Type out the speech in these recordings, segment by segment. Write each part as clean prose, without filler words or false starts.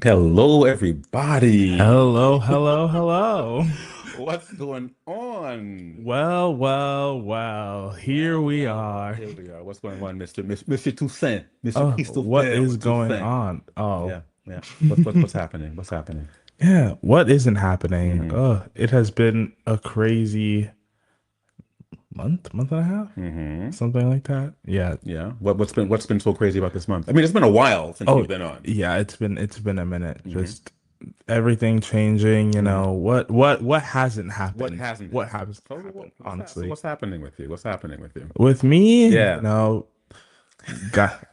Hello, everybody. Hello, hello, hello. What's going on? Well. Here we are. Here we are. What's going on, Mr. Toussaint, Mr. Oh, what Christopher is going Toussaint? on? Oh, Yeah, yeah. What's happening? What's happening? yeah. What isn't happening? Mm-hmm. It has been a crazy month and a half, Mm-hmm. something like that. Yeah. Yeah. What's been so crazy about this month? I mean, it's been a while since Oh, you've been on. yeah. It's been a minute. Mm-hmm. Just everything changing. Mm-hmm. What hasn't What happened? hasn't What happened? has happened? So Honestly, what's happening with you? What's happening with you? with me, Yeah. got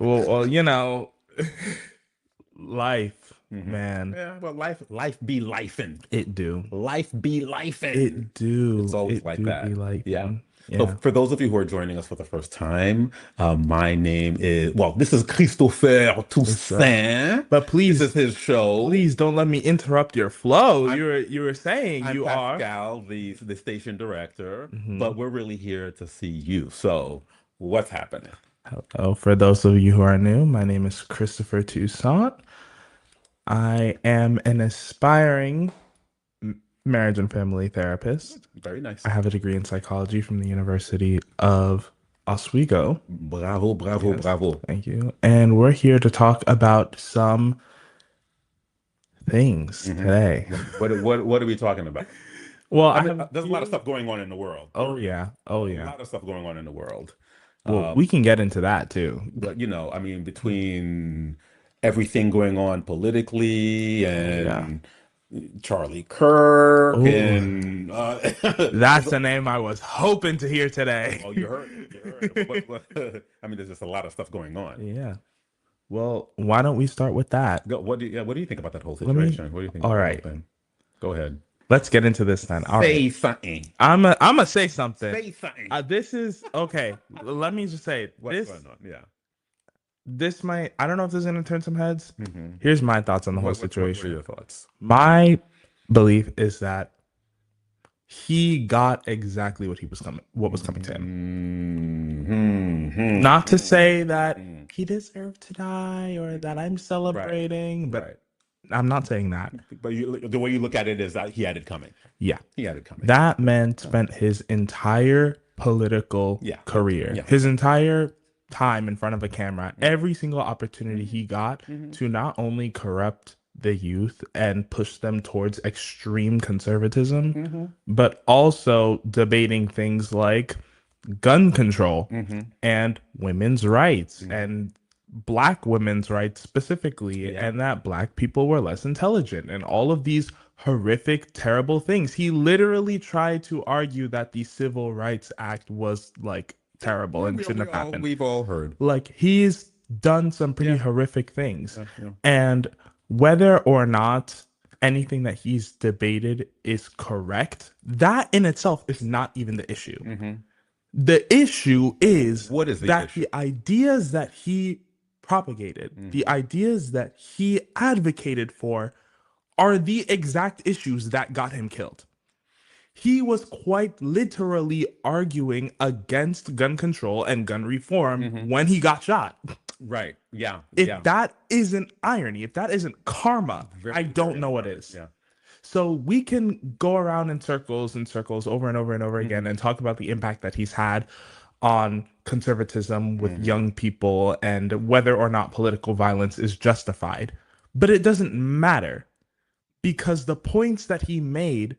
life, Mm-hmm. man. Yeah. Well, life be lifing. It do. Life be lifing. It do. It's always It like do be that. like, Yeah. So yeah. for those of you who are joining us for the first time, my name is, well, this is Christopher It's Toussaint. but This is please, his show. please don't let me interrupt your flow. I'm You were saying I'm you are. Pascal, the station director, but Mhm. we're really here to see you. So what's happening? Hello, for those of you who are new, my name is Christopher Toussaint. I am an aspiring marriage and family therapist. Very I nice. have a degree in psychology from the University of Oswego. Bravo, bravo, Yes, bravo. thank you. And we're here to talk about some things Hmm. today. What are we talking about? Well, I I mean, have a there's a lot of few. stuff going on in the world. Oh yeah. A Oh yeah. lot of stuff going on in the world. Well, Um, we can get into that too. But I mean, between everything going on politically Oh yeah. and Charlie Kirk Oh, and that's the name I was hoping to hear today. oh, you heard. I mean, there's just a lot of stuff going on. Yeah. Well, why don't we start with that? What do you think about that whole Let me. situation? What do you think All about the whole right. thing? Go ahead. Let's get into this then. All right. Say something. I'm gonna say something. Say something. This is okay. Let me just say What's going on? Yeah. this might. I don't know if this is gonna turn some heads. Hmm. Here's my thoughts on the whole What are situation. your thoughts? My belief is that he got exactly what was coming to him. Not to say that he deserved to die or that I'm Right. celebrating, but Right. I'm not saying that. But the way you look at it is that he had it coming. Yeah. He had it coming. That man Yeah. spent his entire political Yeah. career, Yeah. his entire time in front of a camera, Mm-hmm. every single opportunity Mm-hmm. he got Mm-hmm. to not only corrupt the youth and push them towards extreme conservatism, Mm-hmm. but also debating things like gun control Mm-hmm. and women's rights Mm-hmm. and black women's rights specifically, Yeah. and that black people were less intelligent and all of these horrific, terrible things. He literally tried to argue that the Civil Rights Act was like terrible Yeah, and shouldn't have happened. we've all heard. Like he's done some pretty Yeah. horrific things. Yeah. And whether or not anything that he's debated is correct, that in itself is not even the issue. Mm-hmm. The issue is What is the that issue? the ideas that he propagated, the Mm-hmm. ideas that he advocated for, are the exact issues that got him killed. He was quite literally arguing against gun control and gun reform Mm-hmm. when he got shot. Right. Yeah. If Yeah. that isn't irony, if that isn't karma, I Very, don't very know what ironic. is. Yeah. So we can go around in circles and circles over and over and over again Mm-hmm. and talk about the impact that he's had on conservatism with Mm-hmm. young people and whether or not political violence is justified. But it doesn't matter because the points that he made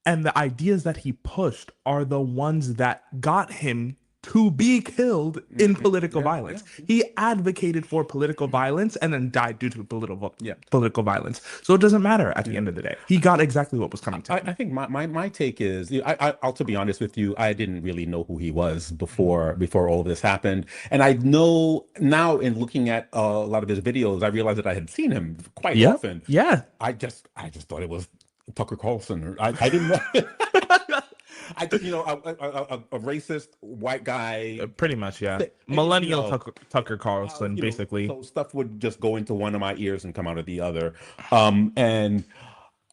and the ideas that he pushed are the ones that got him to be killed in Mm-hmm. political Yeah. Yeah. violence. He advocated for political violence and then died due to Yeah. political violence. So it doesn't matter at the Yeah. end of the day. He got exactly what was coming to I him. think my take is I'll to be honest with you, I didn't really know who he was Mhm. before all this happened. And I know now in looking at a lot of his videos, I realized that I had seen him quite Yeah. often. Yeah. I just thought it was Tucker Carlson. Or I didn't know. I just, a racist white guy. Pretty much, yeah. And, Millennial Tucker Carlson, basically. so stuff would just go into one of my ears and come out of the other. And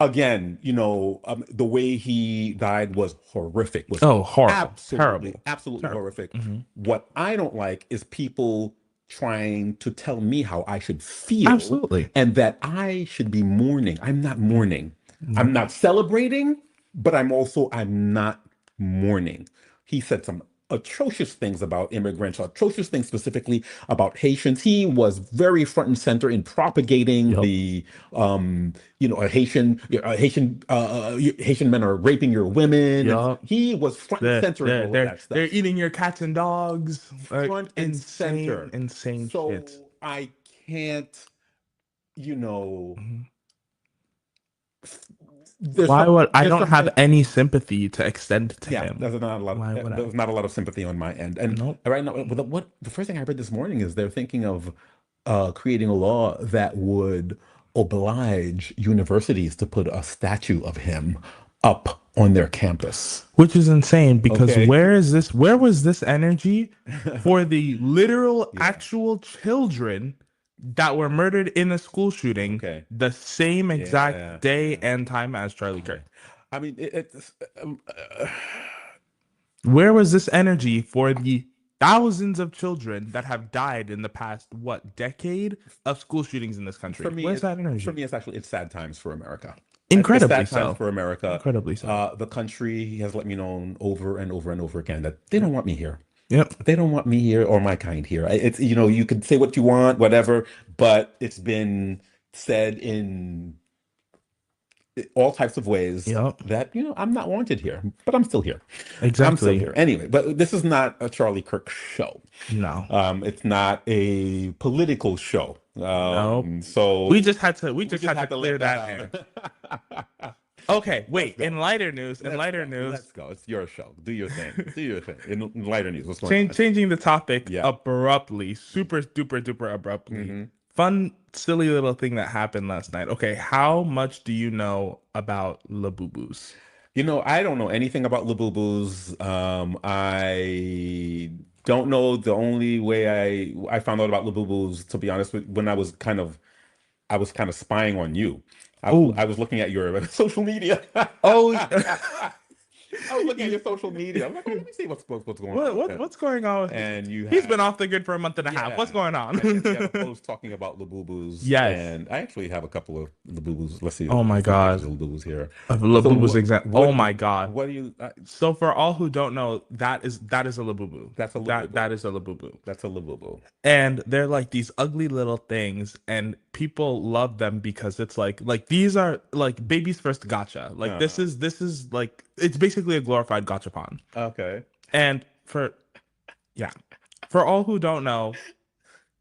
again, the way he died was horrific, was Oh, horrible. absolutely, Terrible. absolutely Terrible. horrific. Hmm. What I don't like is people. trying to tell me how I should feel Absolutely. and that I should be mourning. I'm not mourning. I'm Nope. not celebrating, but I'm not mourning. He said some atrocious things about immigrants, atrocious things specifically about Haitians. He was very front and center in propagating Yep. the Haitian men are raping your women, and Yep. he was front and center in all of that They're stuff, eating your cats and dogs. front and Insane, center. insane shit. So I can't, you know, Mhm. there's Why some would I there's don't have something. any sympathy to extend to Yeah, him? Why would I? there's not a lot of sympathy on my end. And Nope. right now, what the first thing I read this morning is they're thinking of creating a law that would oblige universities to put a statue of him up on their campus. Which is insane because Okay. where was this energy for the literal Yeah. actual children that were murdered in a school shooting Okay. the same exact Yeah. day Yeah. and time as Charlie Kirk? Okay. I mean, it's Where was this energy for the thousands of children that have died in the past what decade of school shootings in this for country? me. Where's that For energy? me, it's sad times for America. It's Incredibly sad times so. for America. Incredibly so. The country has let me know over and over and over again that they don't want me here. Yep. They don't want me here or my kind here. It's, you can say what you want, whatever, but it's been said in all types of ways Yep. that, I'm not wanted here, but I'm still here. I'm still Exactly. here. Anyway, but this is not a Charlie Kirk show. No. It's not a political show. No. So We we just just had to had to clear let that air. that out. Okay, Let's wait. go. In lighter news, Let's go. Let's go. It's your show. Do your thing. Do your thing. In lighter news, what's going on? changing the topic Yeah. abruptly, super duper duper abruptly. hmm Fun, silly little thing that happened last night. Okay, how much do you know about Labubus? I don't know anything about Labubus. I don't know. The only way I found out about Labubus, to be honest, when I was kind of spying on you. Oh, I was looking at your social media. oh, I was looking at your social media. I'm like, oh, let me see what's going on. what's going on with And you He's had, been off the grid for a month and a half. What's yeah, going on? and you have a post talking about Labubus. Yes. And I actually have a couple of Labubus. Let's see. Oh my Some pictures God. of Labubus here. Labubus So example. what, Oh my God. what do you? So for all who don't know, that is a Labubu. That's a That Labubu. is a Labubu. That's a Labubu. And they're like these ugly little things, and people love them because it's like these are like baby's first gotcha. Like Uh, this is like it's basically a glorified gachapon. okay. And yeah, for all who don't know,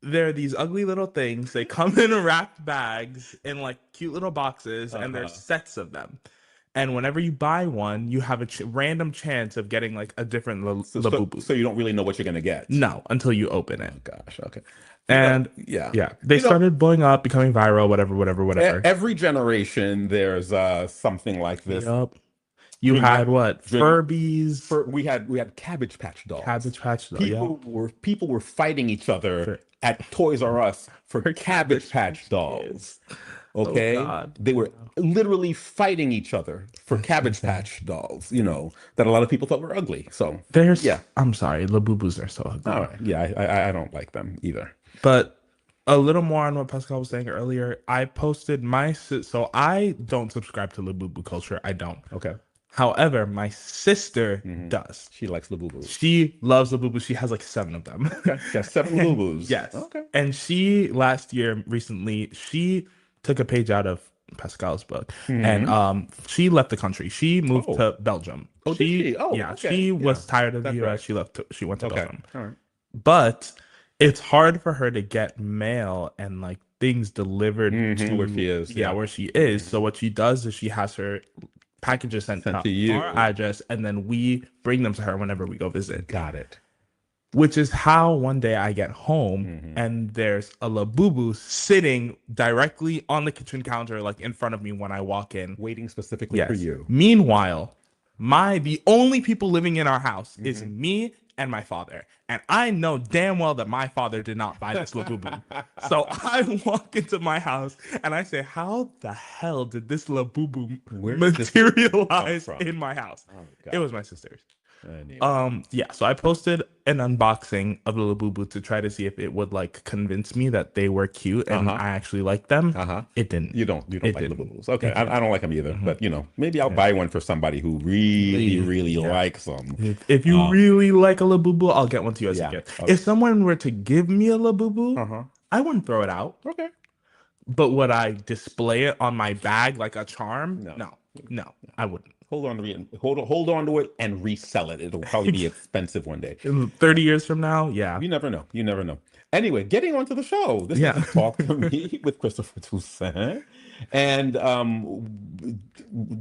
they're these ugly little things. They come in wrapped bags in like cute little boxes, and there's Uh-huh. sets of them. And whenever you buy one, you have a random chance of getting like a different Labubu. So you don't really know what you're gonna get. No, until you open it. Oh gosh. Okay. And Yeah. yeah, they You know, started blowing up, becoming viral, whatever. every generation there's something like this. Yup. You Drink- had what? drink- Furbies, We had Cabbage Patch dolls. Cabbage Patch dolls. Yeah. People were fighting each other For- at Toys R Us for Cabbage Patch dolls. Okay, God. they were literally fighting each other for Cabbage Patch dolls. That a lot of people thought were ugly. So yeah. I'm sorry, Labubus are so ugly. All right, yeah, I don't like them either. But a little more on what Pascal was saying earlier. I posted so I don't subscribe to Labubu culture. I don't. Okay. However, my sister does. She likes Labubu. She loves Labubu. She has like 7 of them. Okay. She has 7 Labubus. Yes. Okay. And she recently, she took a page out of Pascal's book, and she left the country. She moved Oh. to Belgium. Oh, did she? Oh, yeah. okay. She was Yeah. tired of the That's US. right. She went to Okay. Belgium. All right. But it's hard for her to get mail and like things delivered to Where she is. Yeah, where she is. So what she does is she has her packages sent Sent to to you. our address, and then we bring them to her whenever we go visit. Got it. Which is how one day I get home and there's a Labubu sitting directly on the kitchen counter, like in front of me when I walk in. Waiting specifically for you. Meanwhile, the only people living in our house is me and my father. And I know damn well that my father did not buy this Labubu. So I walk into my house and I say, how the hell did this Labubu Where did this come materialize from? in my house? Oh, It God. was my sister's. Anyway. Yeah, so I posted an unboxing of the Labubu to try to see if it would like convince me that they were cute and Uh-huh. I actually liked them. Uh-huh. It didn't. You don't It like didn't. Labubus. Okay. It didn't. I don't like them either. Hmm. But maybe I'll Yeah. buy one for somebody who really, really Yeah. likes them. If you Uh, really like a Labubu, I'll get one to you as a yeah. gift. If someone were to give me a Labubu, Uh-huh. I wouldn't throw it out. Okay. But would I display it on my bag like a charm? No. No. No, I wouldn't. Hold on to it and resell it. It'll probably be expensive one day. 30 years from now, yeah. You never know. You never know. Anyway, getting on to the show. This is Yeah. Talk to Me with Christopher Toussaint. And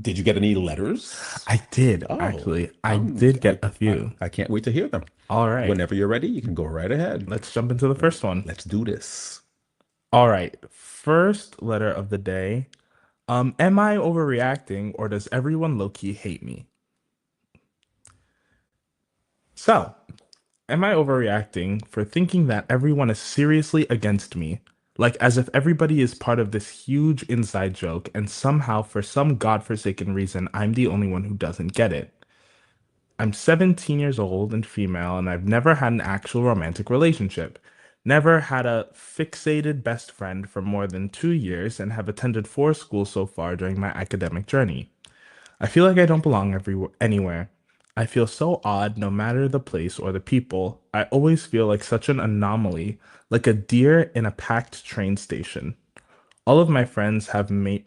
did you get any letters? I did Oh, actually. I did get a few. I can't wait to hear them. All right. Whenever you're ready, you can go right ahead. Let's jump into the first one. Let's do this. All right. First letter of the day. Am I overreacting or does everyone low-key hate me? So, am I overreacting for thinking that everyone is seriously against me? Like as if everybody is part of this huge inside joke and somehow for some godforsaken reason I'm the only one who doesn't get it. I'm 17 years old and female, and I've never had an actual romantic relationship. Never had a fixated best friend for more than 2 years, and have attended 4 schools so far during my academic journey. I feel like I don't belong anywhere. I feel so odd no matter the place or the people. I always feel like such an anomaly, like a deer in a packed train station. All of my friends have made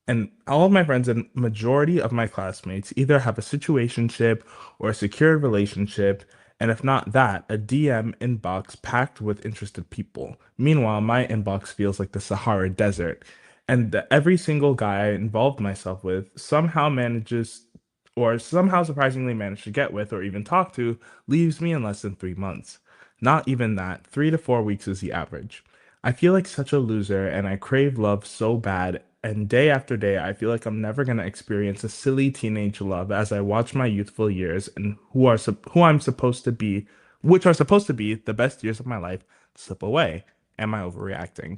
and all of my friends and majority of my classmates either have a situationship or a secured relationship, and if not that, a DM inbox packed with interested people. Meanwhile, my inbox feels like the Sahara Desert, and every single guy I involved myself with somehow surprisingly managed to get with or even talk to leaves me in less than 3 months. Not even that, 3 to 4 weeks is the average. I feel like such a loser and I crave love so bad. And day after day, I feel like I'm never going to experience a silly teenage love as I watch my youthful years and who I'm supposed to be, which are supposed to be the best years of my life, slip away. Am I overreacting?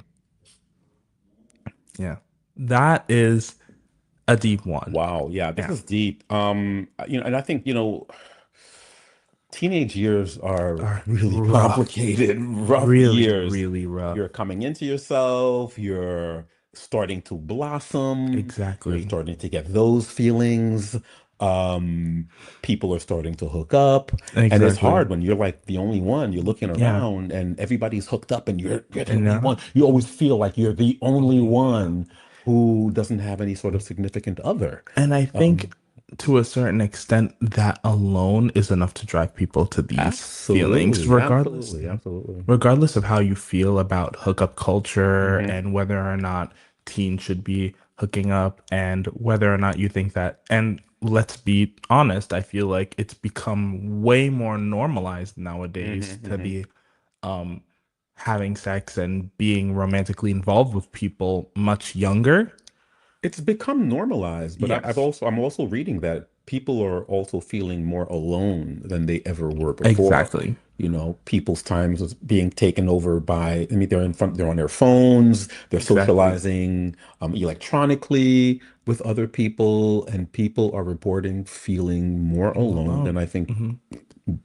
Yeah. That is a deep one. Wow. Yeah, this Yeah. is deep. And I think, teenage years are Are really rough. complicated, rough Really, years. really rough. You're coming into yourself, you're starting to blossom, you're Exactly. starting to get those feelings. Um, People are starting to hook up, and it's Exactly. hard when you're like the only one. You're looking Yeah. around, and everybody's hooked up, and you're the And only one. You always feel like you're the only one who doesn't have any sort of significant other. And I Um, think to a certain extent, that alone is enough to drive people to these feelings, Absolutely, absolutely, absolutely. regardless of how you feel about hookup culture Hmm. and whether or not teens should be hooking up and whether or not you think that. And let's be honest, I feel like it's become way more normalized nowadays Hmm. to Hmm. be um having sex and being romantically involved with people much younger. It's become normalized, but Yes, I'm also reading that people are also feeling more alone than they ever were before. exactly. People's times is being taken over by, I mean, they're on their phones, they're Exactly. socializing electronically with other people, and people are reporting feeling more All alone than alone. I think Hmm.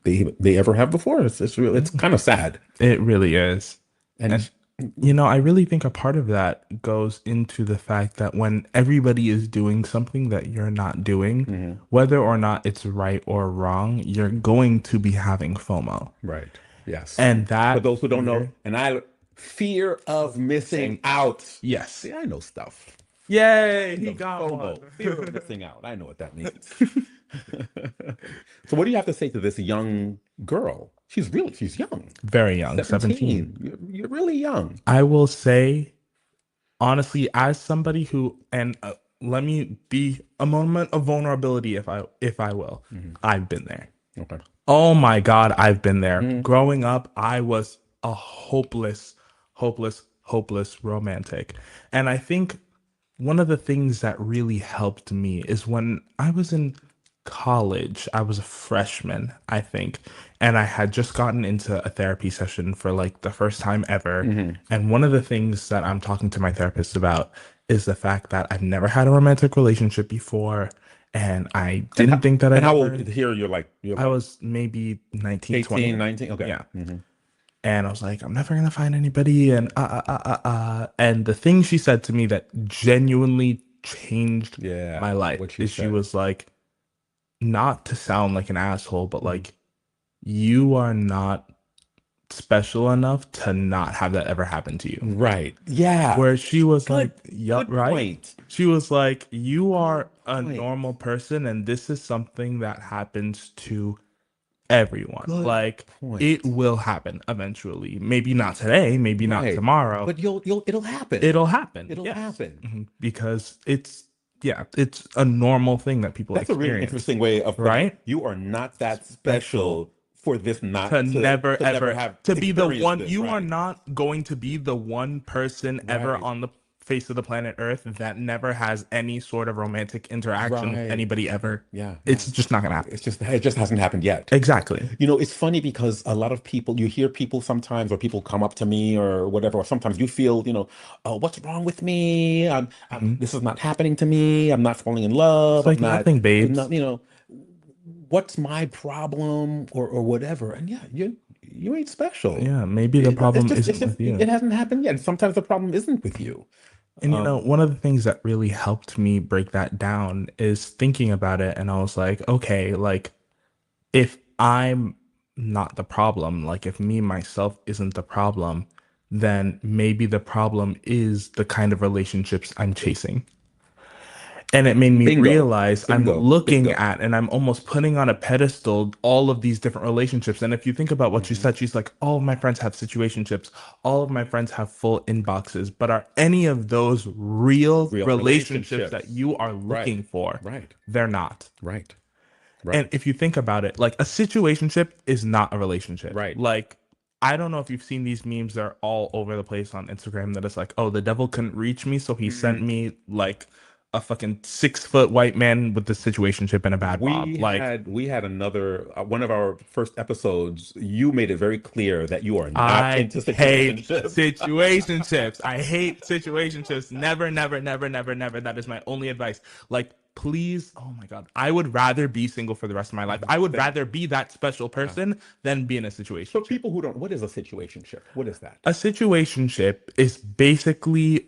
they ever have before. It's kind of sad. It really is. And, And I really think a part of that goes into the fact that when everybody is doing something that you're not doing, mhm, whether or not it's right or wrong, you're going to be having FOMO. right, yes. And For that those who don't know, fear and I fear of of missing missing out. out. Yes. See, I know stuff. Yay, I he know got one. FOMO, fear of missing out. I know what that means. So, what do you have to say to this young girl? She's young, Very young, 17. 17. You're really young. I will say honestly, as somebody who, and let me be a moment of vulnerability, if I will, Hmm. I've been there. Okay. Oh my God, I've been there. Mm. Growing up, I was a hopeless romantic. And I think one of the things that really helped me is when I was in college, I was a freshman, I think, and I had just gotten into a therapy session for like the first time ever. Hmm. And one of the things that I'm talking to my therapist about is the fact that I've never had a romantic relationship before. And I And didn't think that I'd how old ever. here you're I like was maybe 19, 18, 20. 19? Okay. Yeah. And I was like, I'm never gonna find anybody. And And the thing she said to me that genuinely changed Yeah. my life What she is she said. was like, not to sound like an asshole, but Mhm. like, you are not special enough to not have that ever happen to you. Right. Yeah. Where she was Good like, yup, good right? point. She was like, you Good are a point. normal person, and this is something that happens to everyone. Good Like, it point. will happen eventually. Maybe not today, maybe not Right. tomorrow. But it'll happen. It'll happen. It'll Yes. happen. Because it's a normal thing that people That's a really experience, interesting way of putting it. right? You are not that Special. special for this To not never to never ever have to be the experienced one. it. You are Right. not going to be the one person ever Right. on the face of the planet Earth that never has any sort of romantic interaction with Right. anybody ever. Yeah. It's Yeah. just not gonna happen. It just hasn't happened yet. Exactly. You know, it's funny because a lot of people, you hear people sometimes, or people come up to me or whatever, or sometimes you feel, oh, what's wrong with me? Mhm. This is not happening to me. I'm not falling in It's love. like nothing, I'm babes. not, what's my problem or whatever. And yeah, you ain't special. Yeah, maybe the problem It's isn't just, with you. it hasn't happened yet. Sometimes the problem isn't with you. And Um, one of the things that really helped me break that down is thinking about it. And I was like, okay, like if I'm not the problem, like if me myself isn't the problem, then maybe the problem is the kind of relationships I'm chasing. And it made me bingo, realize I'm bingo, looking bingo. at and I'm almost putting on a pedestal all of these different relationships. And if you think about what she Mhm. said, she's like, all of my friends have situationships, all of my friends have full inboxes. But are any of those real Real relationships that relationships. you are Right, looking for? right, They're not. right, And right, if you think about it, like a situationship is not a relationship. right. Like, I don't know if you've seen these memes, they're all over the place on Instagram that it's like, oh, the devil couldn't reach me, so he sent Mhm. me like a fucking 6 foot white man with the situationship and a bad bob. Like, We had another one of our first episodes. You made it very clear that you are not I into hate situationships. situationships. I hate situationships. Never, never, never, never, never. That is my only advice. Like, please, oh my God, I would rather be single for the rest of my life. I would Same. rather be that special Yeah. person than be in a For situationship. people who don't, what is a situationship? What is that? A situationship is basically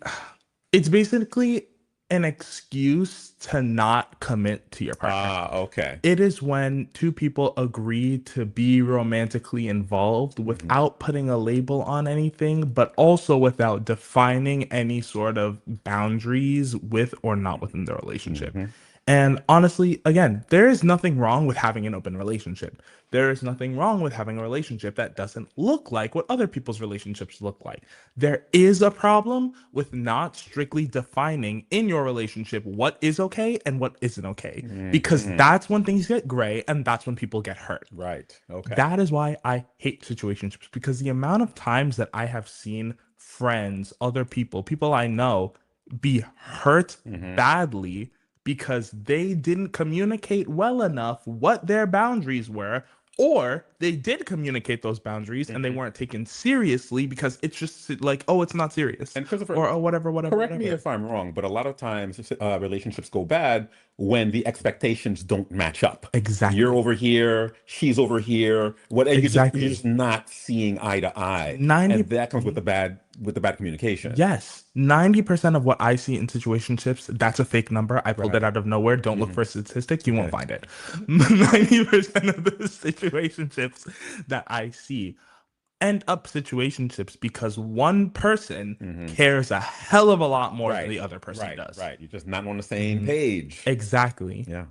it's basically an excuse to not commit to your partner. Ah, okay. It is when two people agree to be romantically involved Hmm. without putting a label on anything, but also without defining any sort of boundaries with or not within the relationship. Hmm. And honestly, again, there is nothing wrong with having an open relationship. There is nothing wrong with having a relationship that doesn't look like what other people's relationships look like. There is a problem with not strictly defining in your relationship what is okay and what isn't okay, because Hmm. that's when things get gray and that's when people get hurt. Right. Okay. That is why I hate situationships, because the amount of times that I have seen friends, other people, people I know be hurt Hmm. badly because they didn't communicate well enough what their boundaries were, or they did communicate those boundaries and they Hmm. weren't taken seriously because it's just like, oh, it's not serious, And Christopher, or whatever, whatever, correct me whatever. if I'm wrong, but a lot of times relationships go bad when the expectations don't match up. You're Exactly. over here, she's over here, what, and you're Exactly. just not seeing eye to eye, 90. and that comes with the bad communication. Yes, 90% of what I see in situationships, that's a fake number. I pulled it Right. out of nowhere. Don't look Hmm. for statistics, you won't Okay. find it. 90% of the situationships that I see end up situationships because one person Hmm. cares a hell of a lot more than Right. the other person Right. does. Right. You're just not on the same Mhm. page. Exactly. Yeah.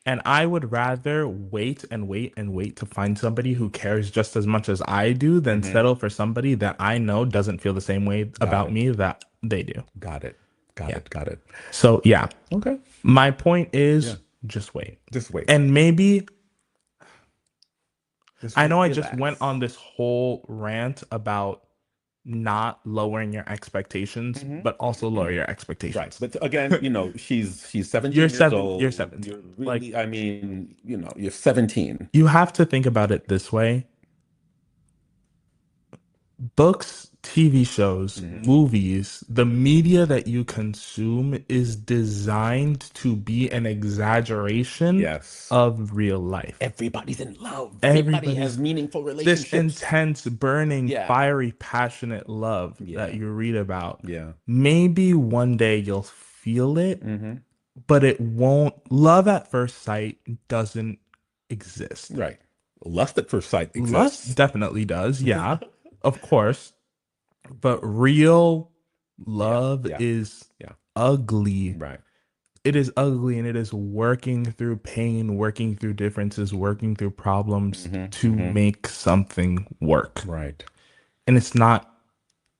And I would rather wait and wait and wait to find somebody who cares just as much as I do than Hmm. settle for somebody that I know doesn't feel the same way Got about it. me that they do. Got it. Got Yeah. it. Got it. So, yeah, Okay. my point Yeah. is just wait. Just wait. And maybe Just I know I just went relax. on this whole rant about not lowering your expectations, Hmm. but also lower your Right. expectations. But again, she's 17 years You're old. 17. You're Like, really, I mean, you're 17. you have to think about it this way. Books TV shows, movies, the media that you consume is designed to be an exaggeration Yes. of real life. Everybody's in love. Everybody has Everybody's meaningful this relationships. intense, burning, Yeah. fiery, passionate love that Yeah. you read about. Yeah. Maybe one day you'll feel it, Mm-hmm. but it won't. Love at first sight doesn't exist. Right. Lust at first sight Lust exists. definitely does, yeah, of course. But real Yeah. love Yeah. is Yeah. ugly. Right. It is ugly and it is working through pain, working through differences, working through problems Mm-hmm. to Mm-hmm. make something work. Right. And it's not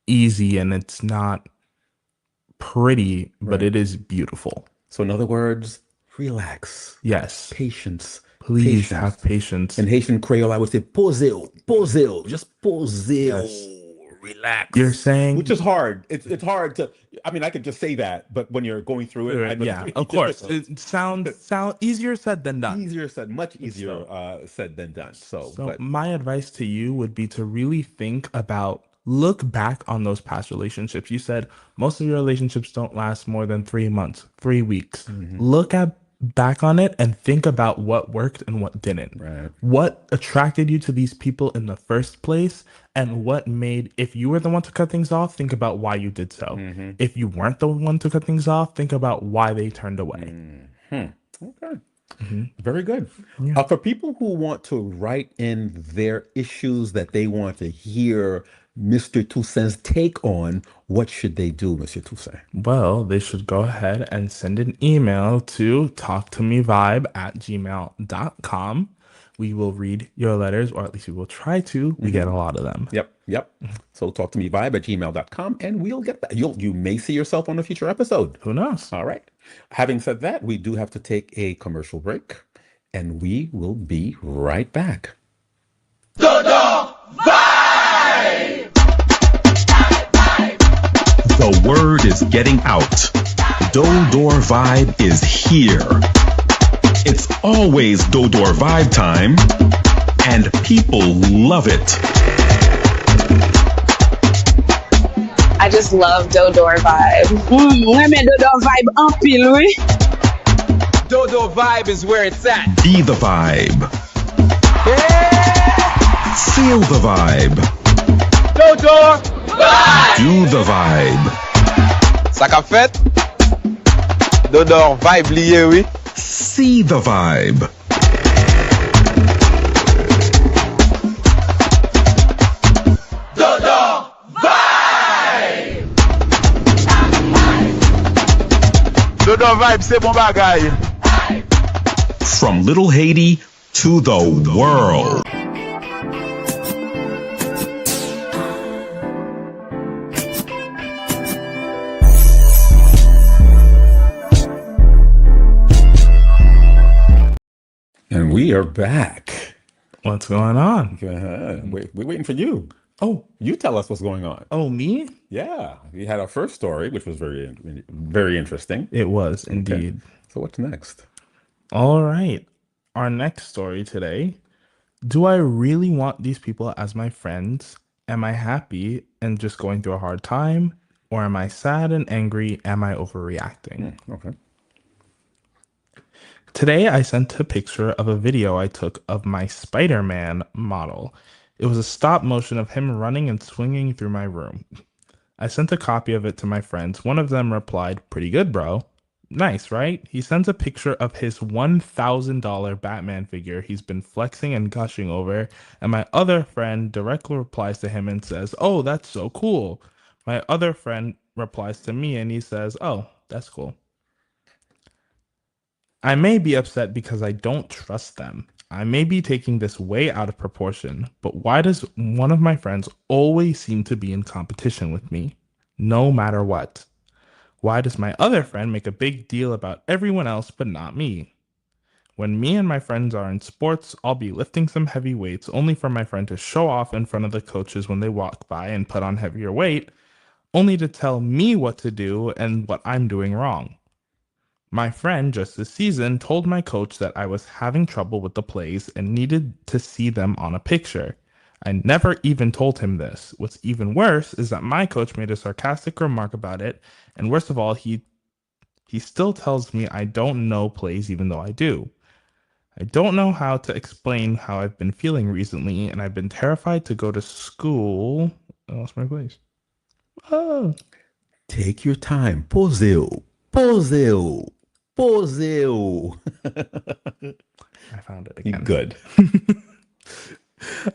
easy and it's not pretty, but Right. it is beautiful. So in other words, relax. Yes. Patience. Please Patience. have patience. In Haitian Creole, I would say poseo, poseo, just Yes. poseo, You're relax. Which saying, is hard. It's hard to. I mean, I could just say that, but when you're going through it, I know it's yeah, really of course. difficult. It sound easier said than done. Easier said, much easier So, said than done. So, so but my advice to you would be to really look back on those past relationships. You said most of your relationships don't last more than 3 months, 3 weeks. mhm, Look at back on it and think about what worked and what didn't. right. What attracted you to these people in the first place, and what made, if you were the one to cut things off, think about why you did so. Hmm. If you weren't the one to cut things off, think about why they turned away. Hmm. Okay. Mhm. Very good. Yeah. For people who want to write in their issues that they want to hear Mr. Toussaint's take on, what should they do, Mr. Toussaint? Well, they should go ahead and send an email to talktomevibe@gmail.com. We will read your letters, or at least we will try to. We get a lot of them. Yep, yep. So talk to me vibe@gmail.com and we'll get that. You may see yourself on a future episode. Who knows? All right. Having said that, we do have to take a commercial break and we will be right back. The word is getting out. Dodor Vibe is here. It's always Dodor Vibe time, and people love it. I just love Dodor vibe. Mwen men Dodo vibe an pil, oui. Dodo Vibe is where it's at. Be the vibe. Feel the vibe. Dodo Do the vibe. Ça qu'a fait? Dodo Vibe lié, oui. See the vibe. Dodo Vibe, c'est bon bagay. From Little Haiti to the world. And we are back. What's going on? We're waiting for you. Oh, You tell us what's going on. oh, me? Yeah, we had our first story, which was very interesting. It was Okay. indeed. So what's next? All right. Our next story today. Do I really want these people as my friends? Am I happy and just going through a hard time? Or am I sad and angry? Am I overreacting? Okay. Today, I sent a picture of a video I took of my Spider-Man model. It was a stop motion of him running and swinging through my room. I sent a copy of it to my friends. One of them replied, "Pretty good, bro." Nice, right? He sends a picture of his $1,000 Batman figure he's been flexing and gushing over, and my other friend directly replies to him and says, "Oh, that's so cool." My other friend replies to me and he says, "Oh, that's cool." I may be upset because I don't trust them. I may be taking this way out of proportion, but why does one of my friends always seem to be in competition with me, no matter what? Why does my other friend make a big deal about everyone else but not me? When me and my friends are in sports, I'll be lifting some heavy weights only for my friend to show off in front of the coaches when they walk by and put on heavier weight, only to tell me what to do and what I'm doing wrong. My friend just this season told my coach that I was having trouble with the plays and needed to see them on a picture. I never even told him this. What's even worse is that my coach made a sarcastic remark about it, and worst of all, he still tells me I don't know plays even though I do. I don't know how to explain how I've been feeling recently, and I've been terrified to go to school. I lost my place. Oh. Take your time. Poseu. Poseu. Poseu. I found it again. Good.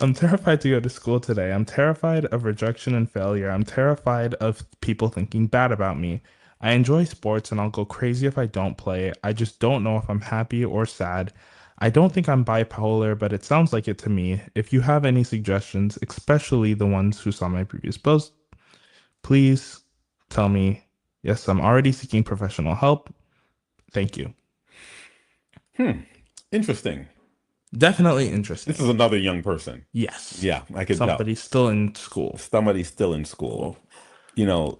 I'm terrified to go to school today. I'm terrified of rejection and failure. I'm terrified of people thinking bad about me. I enjoy sports and I'll go crazy if I don't play. I just don't know if I'm happy or sad. I don't think I'm bipolar, but it sounds like it to me. If you have any suggestions, especially the ones who saw my previous post, please tell me. Yes, I'm already seeking professional help. Thank you. Interesting. Definitely interesting. This is another young person. Yes. Yeah, I can Somebody still in school. Somebody's still in school. You know,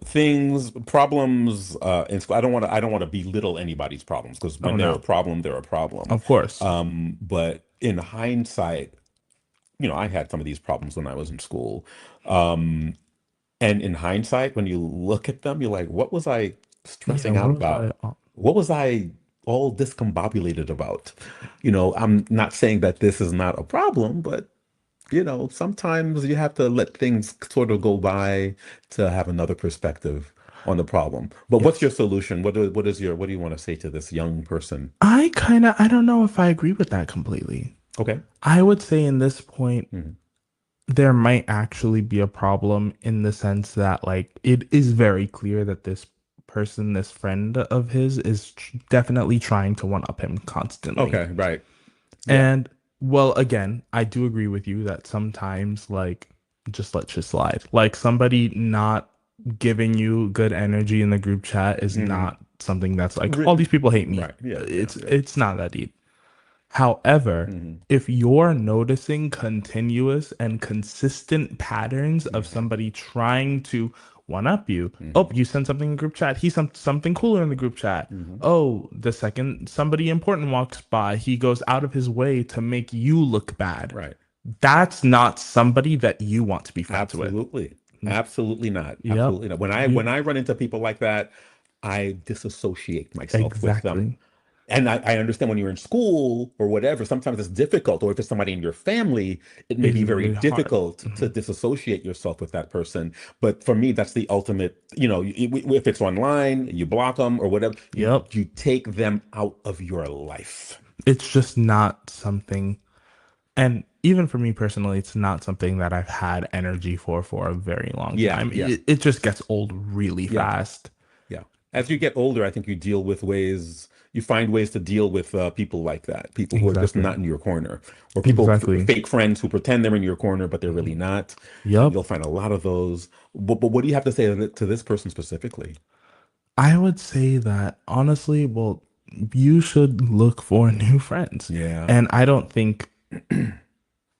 problems in school. I don't want to belittle anybody's problems, because when they're a problem, they're a problem. Of course. But in hindsight, you know, I had some of these problems when I was in school. And in hindsight, when you look at them, you're like, what was I stressing out about? What was I all discombobulated about? You know, I'm not saying that this is not a problem, but you know, sometimes you have to let things sort of go by to have another perspective on the problem. But what's your solution? What do you want to say to this young person? I don't know if I agree with that completely. Okay. I would say in this point, there might actually be a problem in the sense that, like, it is very clear that this person, this friend of his, is definitely trying to one-up him constantly. Okay, right. And, well, again, I do agree with you that sometimes, like, just let you slide. Like, somebody not giving you good energy in the group chat is not something that's like, all these people hate me. Right. Yeah, it's not that deep. However, if you're noticing continuous and consistent patterns of somebody trying to one up you, oh, you send something in group chat, he sent something cooler in the group chat. Oh, the second somebody important walks by, he goes out of his way to make you look bad. Right. That's not somebody that you want to be friends with. Absolutely not. Yep. Absolutely not. When I run into people like that, I disassociate myself with them. And I understand when you're in school or whatever, sometimes it's difficult, or if it's somebody in your family, it may be very really difficult to disassociate yourself with that person. But for me, that's the ultimate, you know, if it's online, you block them or whatever, you take them out of your life. It's just not something, and even for me personally, it's not something that I've had energy for a very long time. It just gets old really fast. Yeah. As you get older, I think you find ways to deal with people like that, people who are just not in your corner, or people, fake friends who pretend they're in your corner, but they're really not. You'll find a lot of those. But what do you have to say to this person specifically? I would say that, honestly, well, you should look for new friends. Yeah. And I don't think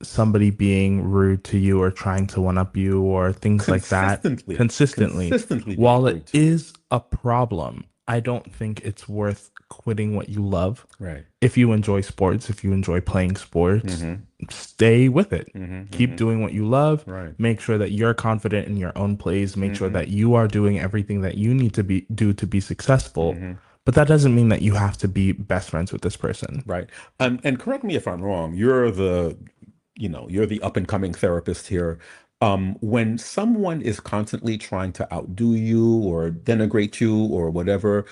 somebody being rude to you or trying to one up you or things like that consistently, while it is a problem, I don't think it's worth quitting what you love. Right. If you enjoy sports, if you enjoy playing sports, stay with it. Keep doing what you love. Right. Make sure that you're confident in your own plays. Make sure that you are doing everything that you need to do to be successful. But that doesn't mean that you have to be best friends with this person. Right. And correct me if I'm wrong. You're the up and coming therapist here. When someone is constantly trying to outdo you or denigrate you or whatever,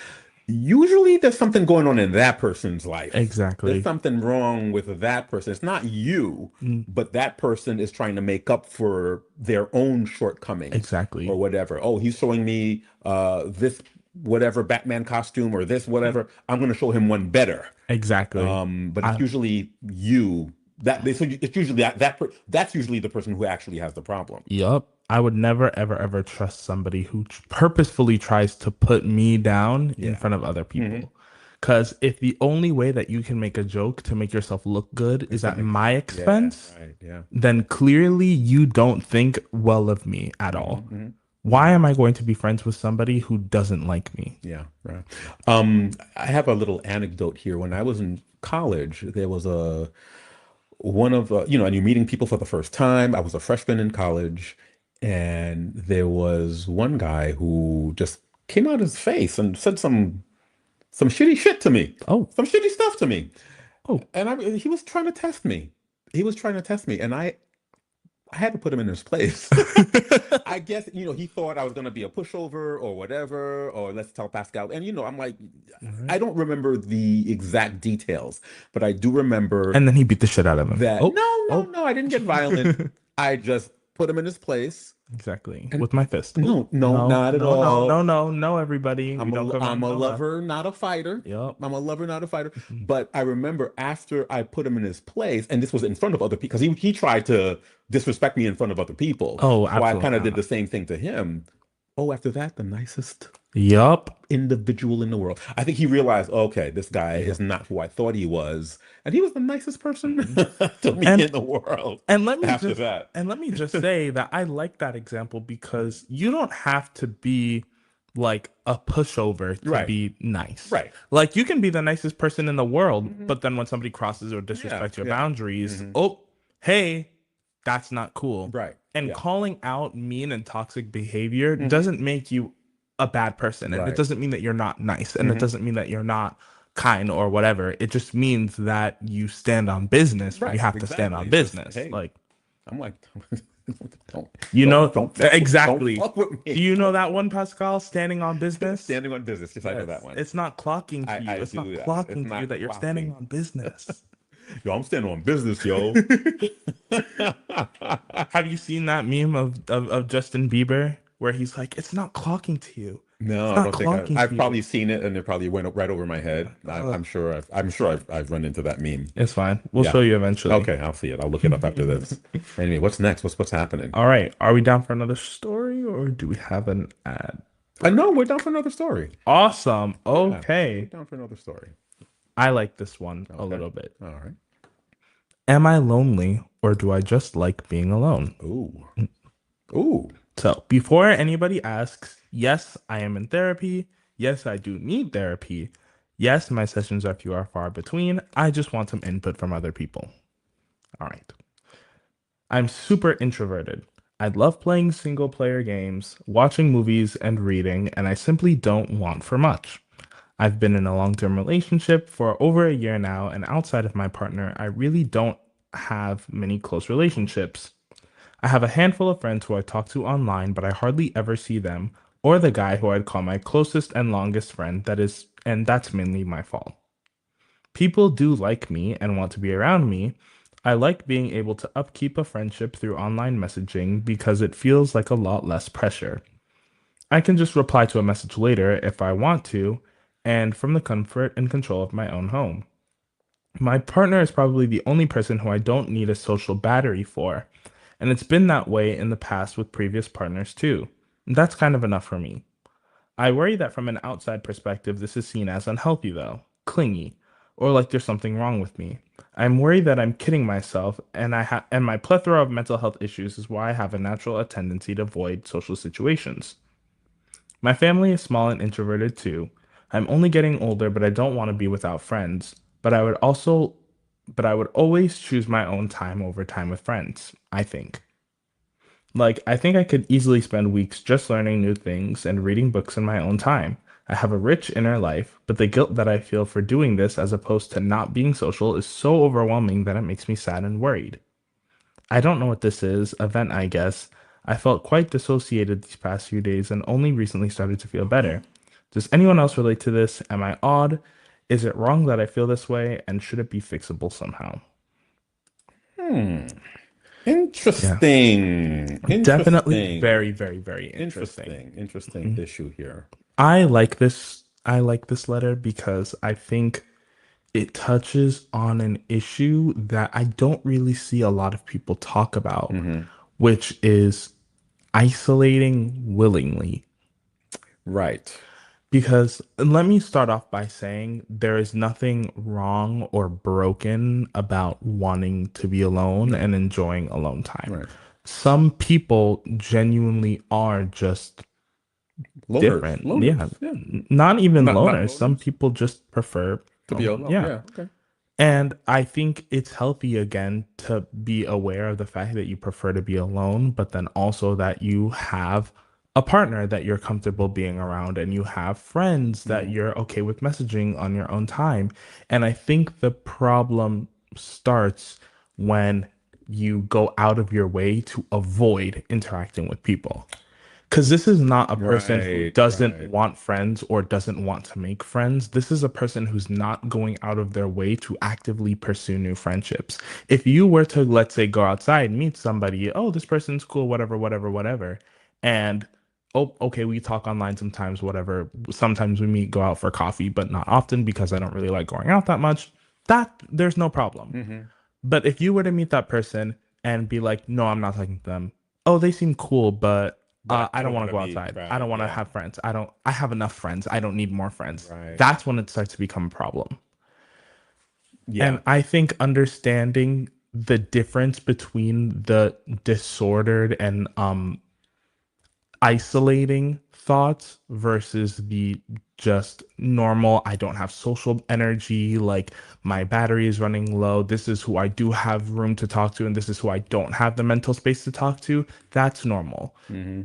usually there's something going on in that person's life. Exactly. There's something wrong with that person. It's not you, but that person is trying to make up for their own shortcomings. Exactly. Or whatever. Oh, he's showing me this whatever Batman costume or this whatever. I'm going to show him one better. Exactly. But it's usually you. It's usually that's usually the person who actually has the problem. Yup. I would never, ever, ever trust somebody who purposefully tries to put me down in front of other people. Because if the only way that you can make a joke to make yourself look good is at my expense, then clearly you don't think well of me at all. Why am I going to be friends with somebody who doesn't like me? Yeah, right. I have a little anecdote here. When I was in college, there was one of and you're meeting people for the first time. I was a freshman in college, and there was one guy who just came out his face and said some shitty shit to me, Oh, some shitty stuff to me, oh, and he was trying to test me. He was trying to test me, and I had to put him in his place. I guess, he thought I was going to be a pushover or whatever, or let's tell Pascal. And, I'm like, I don't remember the exact details, but I do remember and then he beat the shit out of him. that. Oh, No, I didn't get violent. I just put him in his place. exactly. And With my fist. no, not at all. No, everybody. I'm a lover, not a fighter. Yep. I'm a lover, not a fighter. But I remember after I put him in his place, and this was in front of other people, because he tried to disrespect me in front of other people. Oh, so I absolutely kind of did not. the same thing to him. Oh, after that, the nicest Yup. individual in the world. I think he realized, okay, this guy is not who I thought he was, and he was the nicest person to me in the world. And let me after just that. and let me just say that I like that example because you don't have to be like a pushover to Right. be nice. Right. Like you can be the nicest person in the world, but then when somebody crosses or disrespects your boundaries, oh, hey, that's not cool. Right. And Yeah. calling out mean and toxic behavior doesn't make you a bad person. And Right. it doesn't mean that you're not nice. And it doesn't mean that you're not kind or whatever. It just means that you stand on business when you have to stand on Exactly. Just, business. hey, like I'm like, don't fuck exactly. Don't fuck with me. Do you know that one, Pascal? Standing on business. Standing on business, just I know that one. It's not clocking to you. I It's not do that. clocking It's to you not that you're standing clocking. on business. Yo, I'm standing on business, yo. Have you seen that meme of Justin Bieber where he's like, "It's not clocking to you." No, It's I not don't think clocking to I've you. probably seen it, and it probably went right over my head. I'm sure I've run into that meme. It's fine. We'll Yeah. show you eventually. Okay, I'll see it. I'll look it up after this. Anyway, what's next? What's happening? All right. Are we down for another story or do we have an ad? No, we're down for another story. Awesome. Yeah, Okay. we're down for another story. I like this one a Okay. little bit. All right. Am I lonely or do I just like being alone? Ooh. So, before anybody asks, yes, I am in therapy. Yes, I do need therapy. Yes, my sessions are few or far between. I just want some input from other people. All right. I'm super introverted. I love playing single player games, watching movies, and reading, and I simply don't want for much. I've been in a long-term relationship for over a year now, and outside of my partner, I really don't have many close relationships. I have a handful of friends who I talk to online, but I hardly ever see them, or the guy who I'd call my closest and longest friend, and that's mainly my fault. People do like me and want to be around me. I like being able to upkeep a friendship through online messaging because it feels like a lot less pressure. I can just reply to a message later if I want to, and from the comfort and control of my own home. My partner is probably the only person who I don't need a social battery for, and it's been that way in the past with previous partners too. That's kind of enough for me. I worry that from an outside perspective, this is seen as unhealthy though, clingy, or like there's something wrong with me. I'm worried that I'm kidding myself, and and my plethora of mental health issues is why I have a natural tendency to avoid social situations. My family is small and introverted too. I'm only getting older, but I don't want to be without friends. But I would always choose my own time over time with friends, I think. Like, I think I could easily spend weeks just learning new things and reading books in my own time. I have a rich inner life, but the guilt that I feel for doing this as opposed to not being social is so overwhelming that it makes me sad and worried. I don't know what this is, a vent, I guess. I felt quite dissociated these past few days and only recently started to feel better. Does anyone else relate to this? Am I odd? Is it wrong that I feel this way? And should it be fixable somehow? Interesting. Definitely very, very, very interesting. Interesting issue here. I like this. I like this letter because I think it touches on an issue that I don't really see a lot of people talk about, which is isolating willingly. Right. Because let me start off by saying there is nothing wrong or broken about wanting to be alone and enjoying alone time. Right. Some people genuinely are just different. Loners. Yeah. Not even Not loners. loners. Some people just prefer To be alone. Yeah. Yeah. Okay. And I think it's healthy again to be aware of the fact that you prefer to be alone, but then also that you have a partner that you're comfortable being around and you have friends that you're okay with messaging on your own time. And I think the problem starts when you go out of your way to avoid interacting with people. Because this is not a person who Right, doesn't right. want friends or doesn't want to make friends. This is a person who's not going out of their way to actively pursue new friendships. If you were to, let's say, go outside, meet somebody, oh, this person's cool, whatever, whatever, whatever. And, oh, okay, we talk online sometimes, whatever. Sometimes we meet, go out for coffee, but not often because I don't really like going out that much. That there's no problem. But if you were to meet that person and be like, no, I'm not talking to them. Oh, they seem cool, but But I I don't don't want want to to go be, outside. I right, don't want to yeah, have friends. I have enough friends. I don't need more friends. right. That's when it starts to become a problem. Yeah, And I think understanding the difference between the disordered and isolating thoughts versus the just normal, I don't have social energy, like my battery is running low, this is who I do have room to talk to and this is who I don't have the mental space to talk to, that's normal.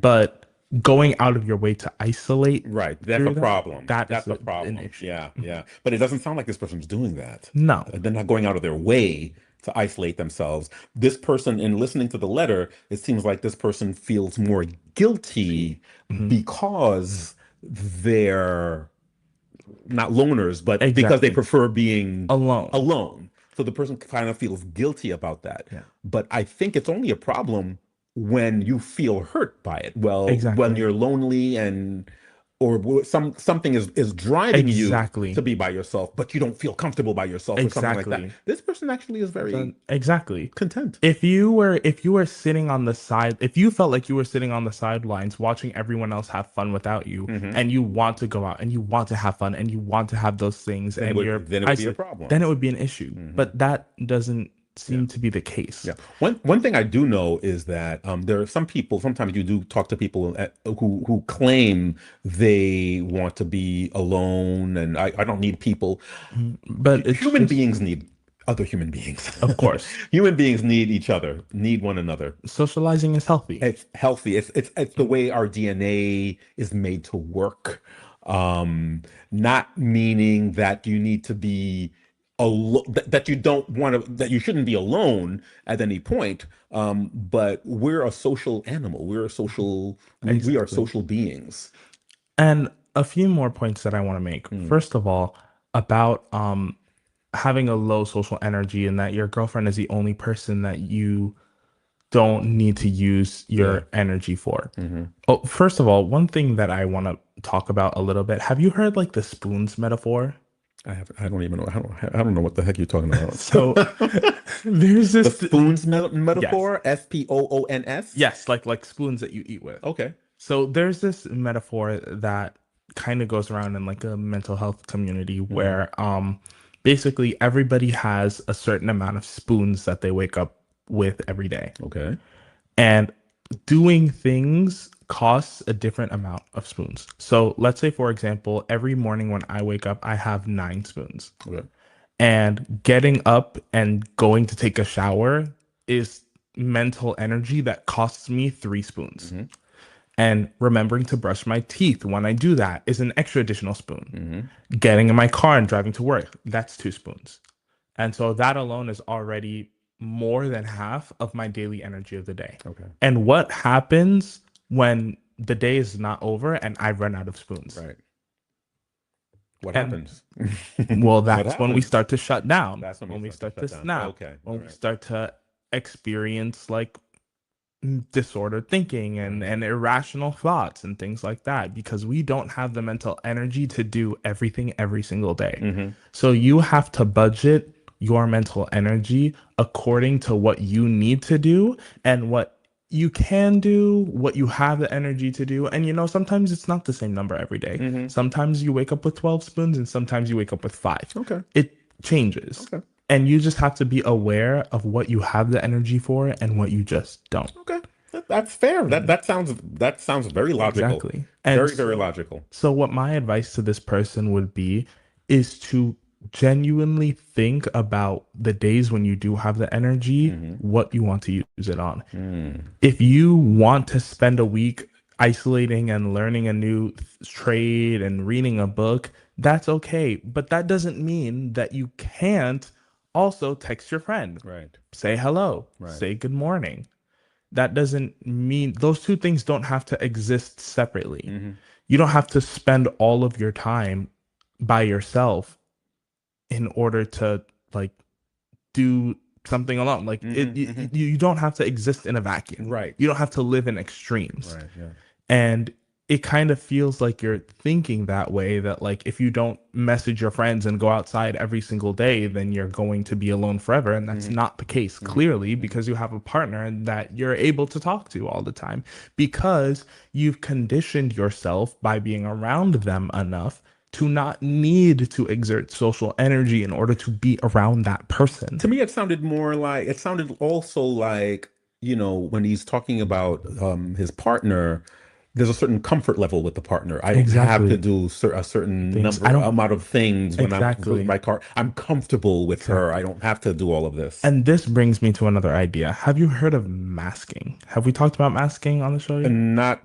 But going out of your way to isolate right. That's a through that, problem. that is That's a an problem. issue. Yeah, yeah. But it doesn't sound like this person's doing that. No. They're not going out of their way to isolate themselves. This person, in listening to the letter, it seems like this person feels more guilty Mhm. because they're not loners, but because they Exactly. prefer being Alone. alone. So the person kind of feels guilty about that. Yeah. But I think it's only a problem when you feel hurt by it. Well, when Exactly. you're lonely and or something is driving you Exactly. to be by yourself, but you don't feel comfortable by yourself or something like that. Exactly. This person actually is very Exactly. content. If you were sitting on the side, if you felt like you were sitting on the sidelines watching everyone else have fun without you, Hmm. and you want to go out and you want to have fun and you want to have those things, Then and you're then it would be a isolated, problem. then it would be an issue. Hmm. But that doesn't Yeah. seem to be the case. Yeah. One thing I do know is that there are some people. Sometimes you do talk to people who claim they want to be alone, and I don't need people. But it's Human just, beings need other human beings. of course, Human beings need each other, need one another. socializing is healthy. It's healthy. It's the way our DNA is made to work. Not meaning that you need to be alone, that you don't want to, that you shouldn't be alone at any point. But we're a social animal. We are Exactly. social beings. And a few more points that I want to make. Mm, First of all, about having a low social energy and that your girlfriend is the only person that you don't need to use yeah. your energy for. Hmm. Oh, first of all, one thing that I want to talk about a little bit. Have you heard like the spoons metaphor? I don't even know. I don't know what the heck you're talking about. So there's The this spoons yes. metaphor, SPOONS. Yes, like spoons that you eat with. Okay. So there's this metaphor that kind of goes around in like a mental health community Hmm. where basically everybody has a certain amount of spoons that they wake up with every day. Okay. And doing things costs a different amount of spoons. So let's say, for example, every morning when I wake up, I have 9 spoons. Okay. And getting up and going to take a shower is mental energy that costs me 3 spoons. Hmm. And remembering to brush my teeth when I do that is an extra additional spoon. Hmm. Getting in my car and driving to work, that's 2 spoons. And so that alone is already more than half of my daily energy of the day. Okay. And what happens when the day is not over and I run out of spoons? Right. What And happens? well, What that's when we happens? start to shut down, That's when when we we start start to to shut down. snap, Okay. All when we right. start to experience like disordered thinking and Mhm. irrational thoughts and things like that because we don't have the mental energy to do everything every single day. Mhm. So you have to budget your mental energy according to what you need to do and what you can do, what you have the energy to do. And sometimes it's not the same number every day. Mhm. Sometimes you wake up with 12 spoons and sometimes you wake up with 5. Okay. It changes. Okay. And you just have to be aware of what you have the energy for and what you just don't. Okay. That's fair. That sounds very logical. Exactly. And Very, very logical. so what my advice to this person would be is to genuinely think about the days when you do have the energy, what you want to use it on. If you want to spend a week isolating and learning a new trade and reading a book, that's okay. But that doesn't mean that you can't also text your friend, Right. say hello, Right. say good morning. That doesn't mean those two things don't have to exist separately. You don't have to spend all of your time by yourself in order to like do something alone. Like you don't have to exist in a vacuum. Right. You don't have to live in extremes. Right. Yeah. And it kind of feels like you're thinking that way, that like if you don't message your friends and go outside every single day, then you're going to be alone forever. And that's not the case, clearly, because you have a partner that you're able to talk to all the time, because you've conditioned yourself by being around them enough to not need to exert social energy in order to be around that person. To me, it sounded also like, when he's talking about his partner, there's a certain comfort level with the partner. I don't have to do a certain amount of things when I'm with my car. I'm comfortable with her. I don't have to do all of this. And this brings me to another idea. Have you heard of masking? Have we talked about masking on the show yet? I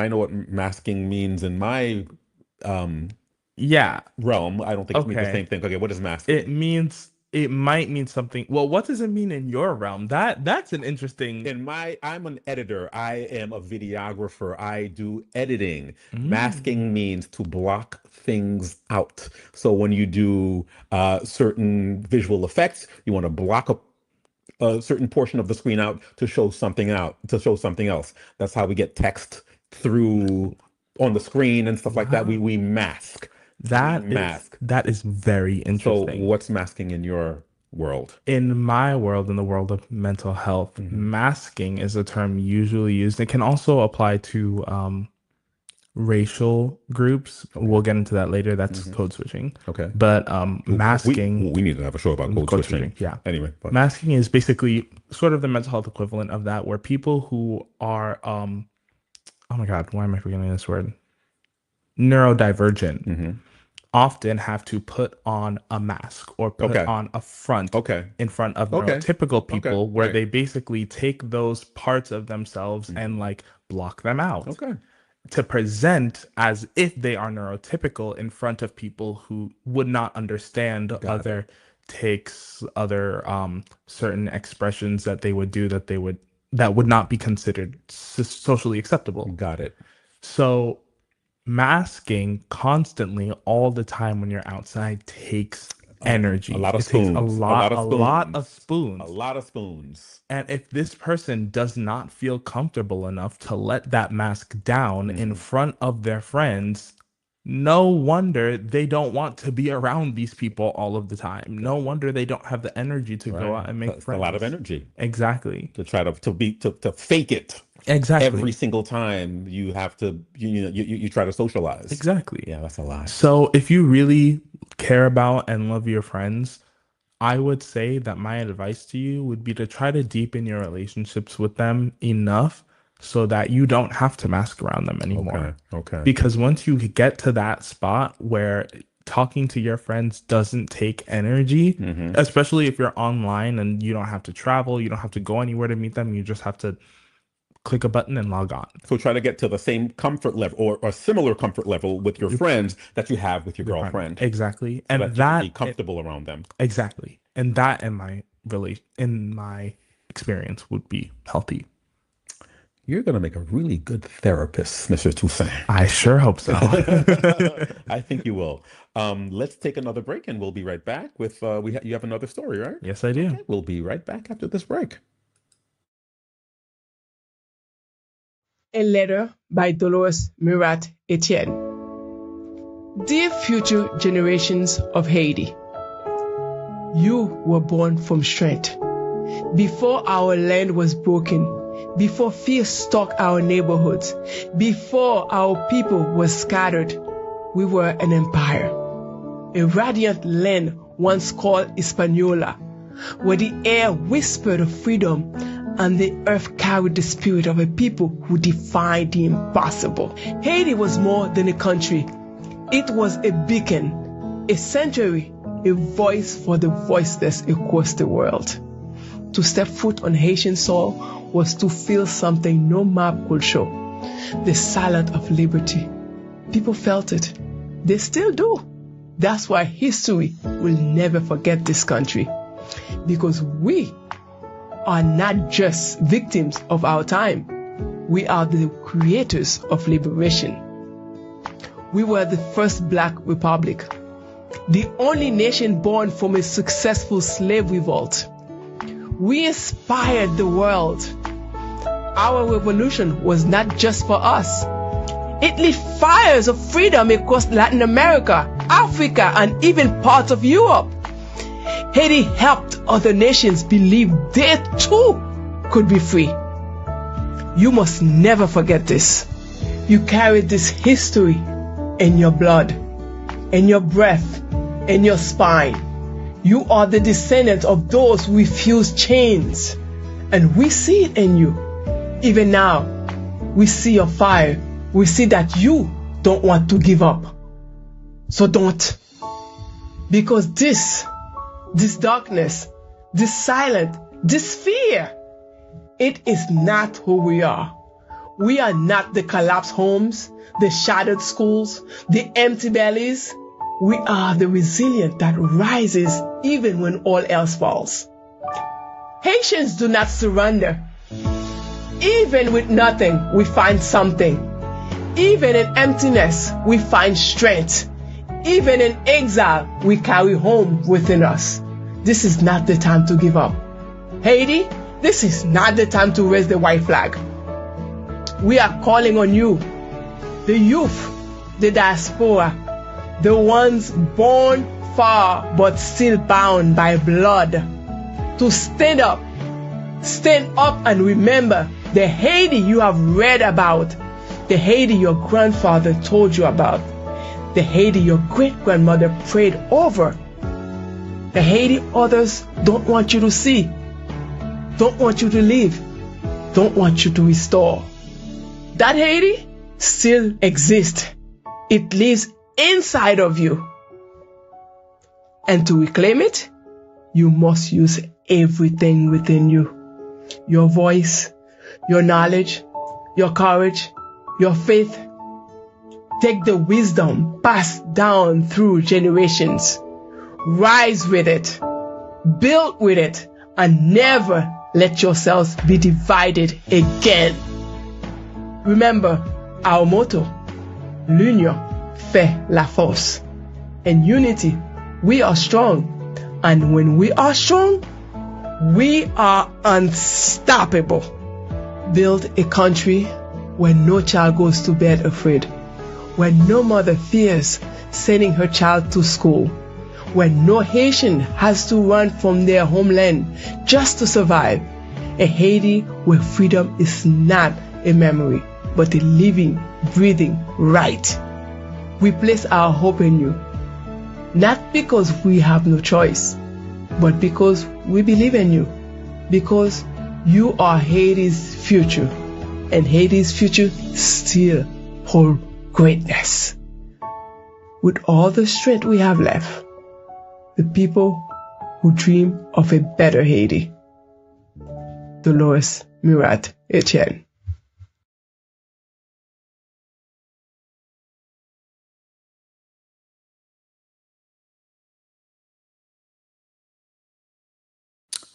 know what masking means in my realm. I don't think it means the same thing. Okay, what is masking? It might mean something. Well, what does it mean in your realm? That's an interesting. I'm an editor. I am a videographer. I do editing. Masking means to block things out. So when you do certain visual effects, you want to block a certain portion of the screen out to show something else. That's how we get text through on the screen and stuff like that. We mask. That is very interesting. So what's masking in your world? In my world, in the world of mental health, masking is a term usually used. It can also apply to racial groups. We'll get into that later. That's code switching. Okay. But masking... We need to have a show about code switching. Yeah. Anyway. Masking is basically sort of the mental health equivalent of that, where people who are... oh my God, why am I forgetting this word? Neurodivergent. Often have to put on a mask or put on a front in front of neurotypical people, where they basically take those parts of themselves and like block them out to present as if they are neurotypical in front of people who would not understand other takes, other certain expressions that they would do that would not be considered socially acceptable. Got it. So masking constantly all the time when you're outside takes energy. A lot of spoons. A lot of spoons. A lot of spoons. And if this person does not feel comfortable enough to let that mask down in front of their friends, no wonder they don't want to be around these people all of the time. No wonder they don't have the energy to go out and make friends. A lot of energy. Exactly. To try to fake it. Exactly. Every single time you have to, you try to socialize. Exactly. Yeah, that's a lot. So if you really care about and love your friends, I would say that my advice to you would be to try to deepen your relationships with them enough so that you don't have to mask around them anymore. Okay. Because once you get to that spot where talking to your friends doesn't take energy, especially if you're online and you don't have to travel, you don't have to go anywhere to meet them, you just have to click a button and log on. So try to get to the same comfort level or similar comfort level with your friends that you have with your girlfriend. Exactly. So and that you be comfortable around them. Exactly. And that in my experience would be healthy. You're going to make a really good therapist, Mr. Toussaint. I sure hope so. I think you will. Let's take another break and we'll be right back with, you have another story, right? Yes, I do. Okay, we'll be right back after this break. A letter by Dolores Murat Etienne. Dear future generations of Haiti, you were born from strength. Before our land was broken, before fear stalked our neighborhoods, before our people were scattered, we were an empire. A radiant land once called Hispaniola, where the air whispered of freedom and the earth carried the spirit of a people who defied the impossible. Haiti was more than a country. It was a beacon, a sanctuary, a voice for the voiceless across the world. To step foot on Haitian soil was to feel something no map could show. The silence of liberty. People felt it. They still do. That's why history will never forget this country. Because we are not just victims of our time. We are the creators of liberation. We were the first Black republic, the only nation born from a successful slave revolt. We inspired the world. Our revolution was not just for us. It lit fires of freedom across Latin America, Africa, and even parts of Europe. Haiti helped other nations believe they too could be free. You must never forget this. You carry this history in your blood, in your breath, in your spine. You are the descendants of those who refuse chains. And we see it in you. Even now, we see your fire. We see that you don't want to give up. So don't. Because this darkness, this silence, this fear, it is not who we are. We are not the collapsed homes, the shattered schools, the empty bellies. We are the resilient that rises even when all else falls. Haitians do not surrender. Even with nothing, we find something. Even in emptiness, we find strength. Even in exile, we carry home within us. This is not the time to give up. Haiti, this is not the time to raise the white flag. We are calling on you, the youth, the diaspora, the ones born far but still bound by blood, to stand up and remember the Haiti you have read about, the Haiti your grandfather told you about, the Haiti your great-grandmother prayed over, the Haiti others don't want you to see, don't want you to live, don't want you to restore. That Haiti still exists. It lives inside of you. And to reclaim it, you must use everything within you. Your voice, your knowledge, your courage, your faith. Take the wisdom passed down through generations. Rise with it. Build with it. And never let yourselves be divided again. Remember our motto, l'union fait la force. In unity, we are strong. And when we are strong, we are unstoppable. Build a country where no child goes to bed afraid, where no mother fears sending her child to school, where no Haitian has to run from their homeland just to survive. A Haiti where freedom is not a memory, but a living, breathing right. We place our hope in you, not because we have no choice, but because we believe in you, because you are Haiti's future, and Haiti's future still holds greatness. With all the strength we have left, the people who dream of a better Haiti. Dolores Murat Etienne.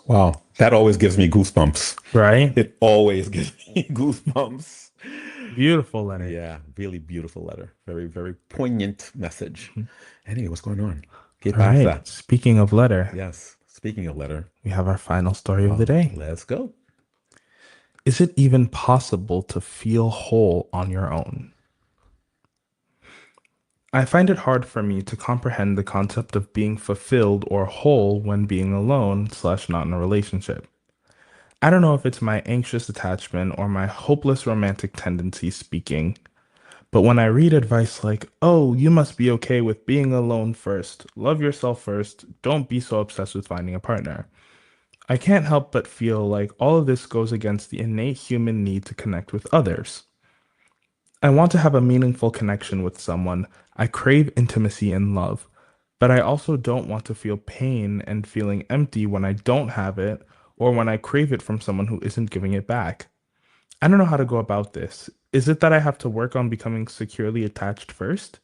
Wow, that always gives me goosebumps. Right? It always gives me goosebumps. Beautiful letter. Yeah, really beautiful letter. Very, very poignant message. Anyway, what's going on? All right. Speaking of letter. Yes, speaking of letter. We have our final story of the day. Let's go. Is it even possible to feel whole on your own? I find it hard for me to comprehend the concept of being fulfilled or whole when being alone / not in a relationship. I don't know if it's my anxious attachment or my hopeless romantic tendencies speaking, but when I read advice like, oh, you must be okay with being alone first, love yourself first, don't be so obsessed with finding a partner, I can't help but feel like all of this goes against the innate human need to connect with others. I want to have a meaningful connection with someone. I crave intimacy and love. but I also don't want to feel pain and feeling empty when I don't have it or when I crave it from someone who isn't giving it back. I don't know how to go about this. Is it that I have to work on becoming securely attached first?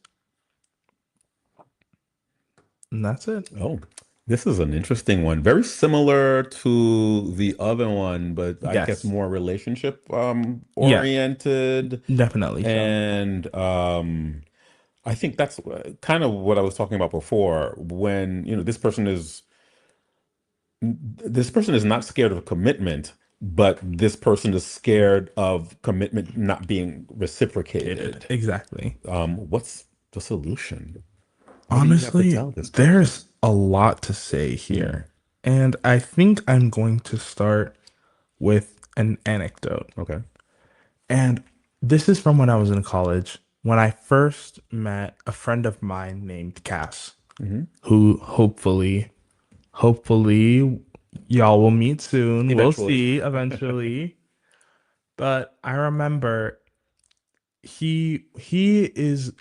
And that's it. Oh, this is an interesting one. Very similar to the other one, but I guess Yes. more relationship Yeah, oriented. definitely so. And I think that's kind of what I was talking about before when, this person is not scared of commitment, but this person is scared of commitment not being reciprocated. Exactly. What's the solution? What do you have to Honestly, tell this person? there's a lot to say Hmm. here. And I think I'm going to start with an anecdote. Okay. And this is from when I was in college, when I first met a friend of mine named Cass, Hmm. who hopefully y'all will meet soon. We'll Eventually. see eventually. But I remember he is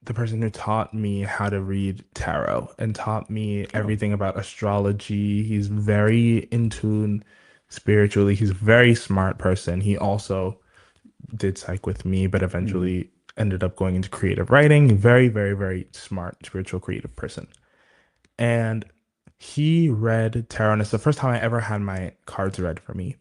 the person who taught me how to read tarot and taught me Oh. everything about astrology. He's very in tune spiritually. He's a very smart person. He also did psych with me, but Hmm. eventually ended up going into creative writing. Very, very, very smart, spiritual, creative person. And he read tarot, and it's the first time I ever had my cards read for me.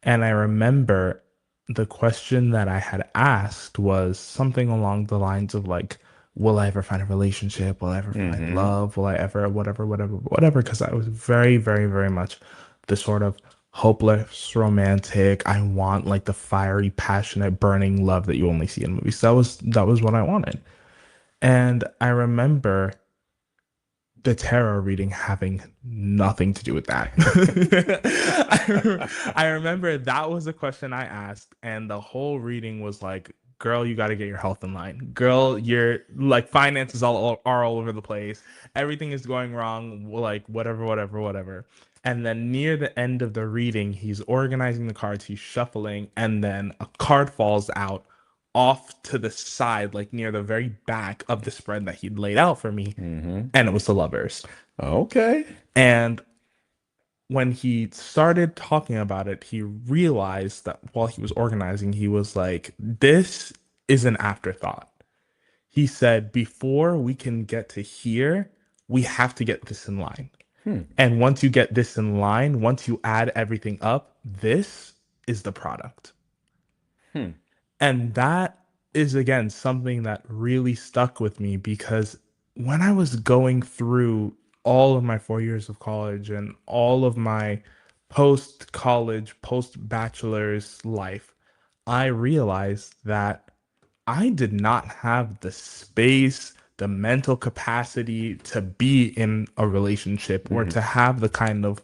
And I remember the question that I had asked was something along the lines of like, will I ever find a relationship? Will I ever find Hmm. love? Will I ever, whatever, whatever, whatever? Because I was very, very, very much the sort of hopeless romantic. I want like the fiery, passionate, burning love that you only see in movies. That was what I wanted. And I remember the tarot reading having nothing to do with that. I remember that was the question I asked, and the whole reading was like, "Girl, you got to get your health in line. Girl, your like finances are all over the place. Everything is going wrong. Like whatever, whatever, whatever." And then near the end of the reading, he's organizing the cards, he's shuffling, and then a card falls out off to the side, like near the very back of the spread that he'd laid out for me, Hmm. and it was the lovers. Okay. And when he started talking about it, he realized that while he was organizing, he was like, this is an afterthought. He said, before we can get to here, we have to get this in line. Hmm. And once you get this in line, once you add everything up, this is the product. Hmm. And that is, again, something that really stuck with me because when I was going through all of my 4 years of college and all of my post college, post bachelor's life, I realized that I did not have the space, the mental capacity to be in a relationship or Hmm. to have the kind of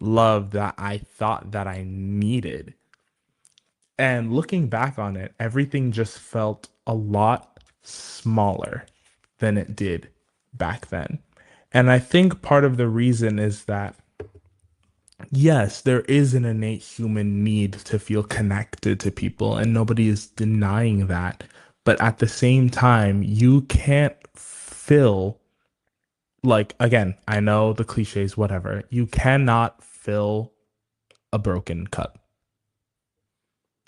love that I thought that I needed. And looking back on it, everything just felt a lot smaller than it did back then. And I think part of the reason is that, yes, there is an innate human need to feel connected to people, and nobody is denying that. But at the same time, you can't fill, like, again, I know the cliches, whatever, you cannot fill a broken cup.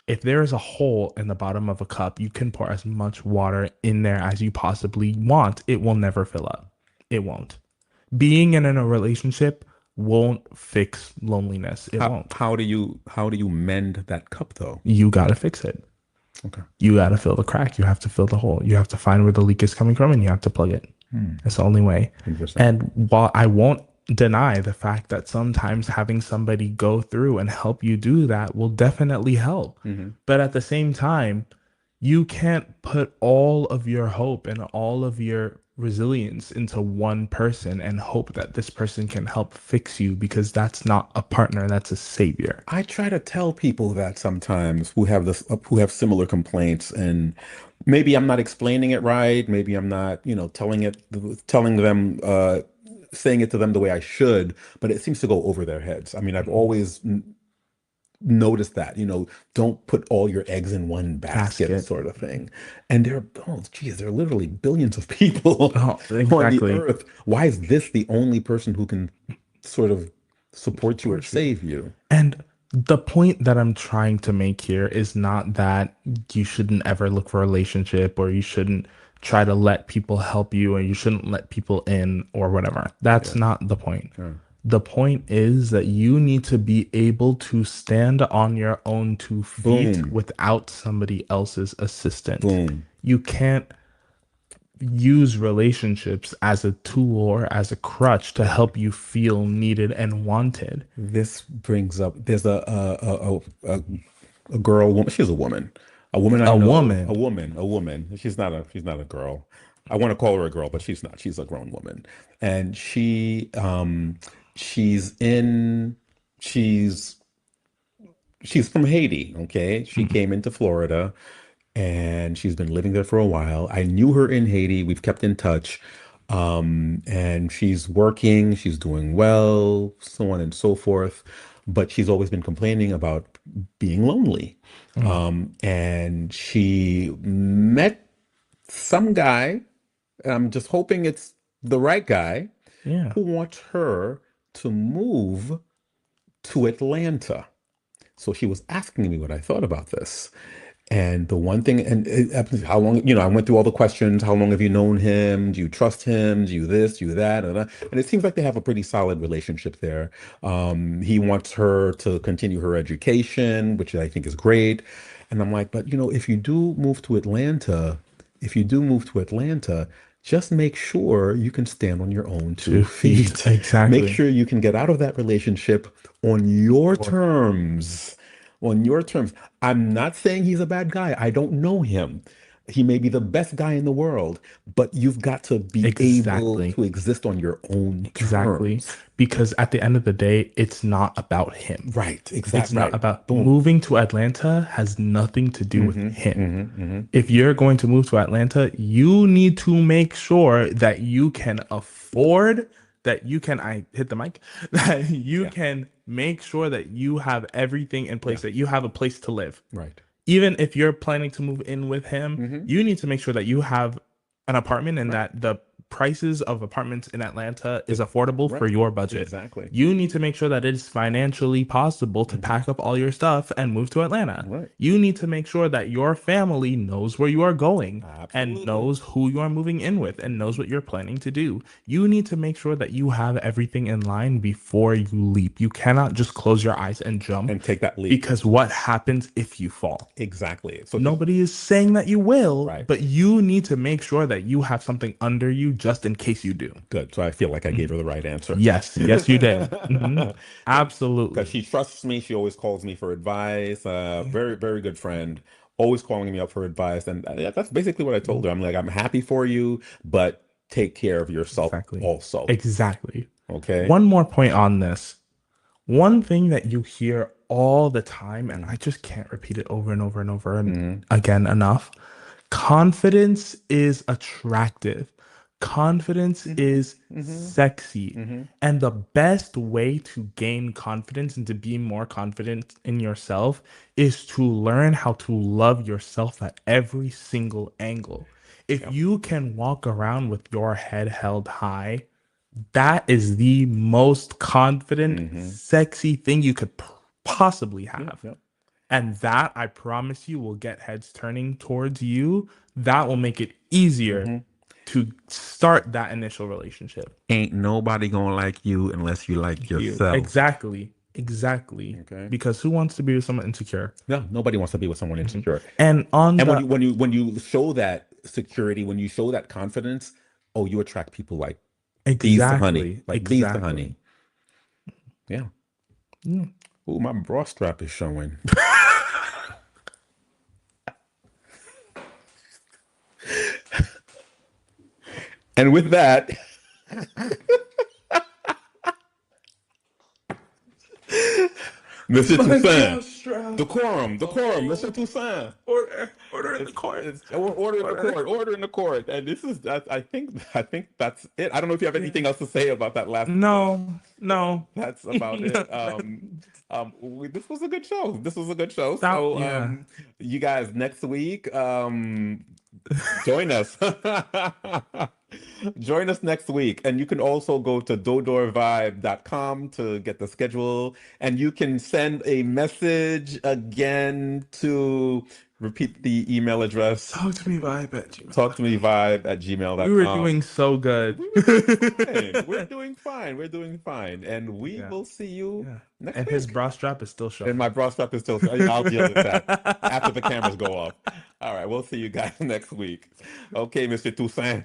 If there is a hole in the bottom of a cup, you can pour as much water in there as you possibly want. It will never fill up. It won't. Being in a relationship won't fix loneliness. It How won't. how do you mend that cup though? You got to fix it. Okay. You got to fill the crack. You have to fill the hole. You have to find where the leak is coming from and you have to plug it. Hmm. That's the only way. Interesting. And while I won't deny the fact that sometimes having somebody go through and help you do that will definitely help. Hmm. But at the same time, you can't put all of your hope and all of your resilience into one person and hope that this person can help fix you because that's not a partner, that's a savior. I try to tell people that sometimes who have similar complaints, and maybe I'm not explaining it right. Maybe I'm not, telling them, saying it to them the way I should, but it seems to go over their heads. I mean, I've always notice that, don't put all your eggs in one basket, Basket. sort of thing. And there are literally billions of people Oh, on the exactly. earth. Why is this the only person who can sort of support you or Support you. save you? And the point that I'm trying to make here is not that you shouldn't ever look for a relationship or you shouldn't try to let people help you or you shouldn't let people in or whatever. That's not the point. The point is that you need to be able to stand on your own 2 feet Boom. without somebody else's assistance. Boom. You can't use relationships as a tool or as a crutch to help you feel needed and wanted. This brings up, there's a girl, woman. She's a woman I A know, woman. a woman. She's not a girl. I want to call her a girl, but she's not. She's a grown woman, and she's in, she's she's from Haiti. Okay, she Mhm. came into Florida, and she's been living there for a while. I knew her in Haiti. We've kept in touch. And she's working, she's doing well, so on and so forth. But she's always been complaining about being lonely. Mm. And she met some guy, and I'm just hoping it's the right guy, Yeah. who wants her to move to Atlanta. So she was asking me what I thought about this. And the one thing, how long, I went through all the questions. How long have you known him? Do you trust him? Do you this, do you that? And it seems like they have a pretty solid relationship there. He wants her to continue her education, which I think is great. And I'm like, but if you do move to Atlanta, if you do move to Atlanta, just make sure you can stand on your own two 2 feet. feet. Make Exactly. sure you can get out of that relationship on your terms. On your terms. I'm not saying he's a bad guy. I don't know him. He may be the best guy in the world, but you've got to be able Exactly. to exist on your own Exactly. terms. Because at the end of the day, it's not about him. Right, It's exactly. not Right. about Boom. moving to Atlanta has nothing to do with Mm-hmm, him. mm-hmm, mm-hmm. If you're going to move to Atlanta, you need to make sure that you can afford that you can I hit the mic that you Yeah, can make sure that you have everything in yeah, place, that you have a place to live. right. Even if you're planning to move in with him, Mm-hmm, you need to make sure that you have an apartment and right, that the prices of apartments in Atlanta is it- affordable for right. your budget. Exactly. You need to make sure that it is financially possible to Mm-hmm, pack up all your stuff and move to Atlanta. right. You need to make sure that your family knows where you are going and Absolutely. knows who you are moving in with and knows what you're planning to do. You need to make sure that you have everything in line before you leap. You cannot just close your eyes and jump And take that leap. because what happens if you fall? Exactly. So just Nobody is saying that you will, right. but you need to make sure that you have something under you just in case you do. Good. So I feel like I gave her the right answer. Yes, yes, you did. Because Absolutely. she trusts me. She always calls me for advice. Very, very good friend. Always calling me up for advice. And that's basically what I told her. I'm like, I'm happy for you, but take care of yourself Exactly. also. Exactly. Okay. One more point on this. One thing that you hear all the time, and I just can't repeat it over and over and over and Mm-hmm. again enough. Confidence is attractive. Confidence is Mm-hmm. sexy. Mm-hmm. And the best way to gain confidence and to be more confident in yourself is to learn how to love yourself at every single angle. If Yep. you can walk around with your head held high, that is the most confident, Mm-hmm. sexy thing you could possibly Yep. have. Yep. And that, I promise you, will get heads turning towards you. That will make it easier Mm-hmm. to start that initial relationship. Ain't nobody gonna like you unless you like You yourself. exactly, exactly. Okay. Because who wants to be with someone insecure? No, nobody wants to be with someone insecure. And on And the when you show that security, when you show that confidence, oh, you attract people like bees to honey, exactly, like bees to honey. exactly. Yeah. Mm. Oh, my bra strap is showing. And with that, Mr. Toussaint, decorum, Mr. Toussaint. Order in the court. Order in the court, order in the court. And this is, I think that's it. I don't know if you have anything else to say about that last. No, no. That's about it. This was a good show. This was a good show. That, So, yeah. you guys, next week, join us. Join us next week. And you can also go to dodorvibe.com to get the schedule. And you can send a message again to repeat the email address. Talk to me vibe at Gmail. Talk to me vibe at gmail.com. We were doing so good. We're doing fine. We're doing fine. And we will see you next And week. his bra strap is still showing. And my bra strap is still. I'll deal with that after the cameras go off. All right, we'll see you guys next week. Okay, Mr. Toussaint.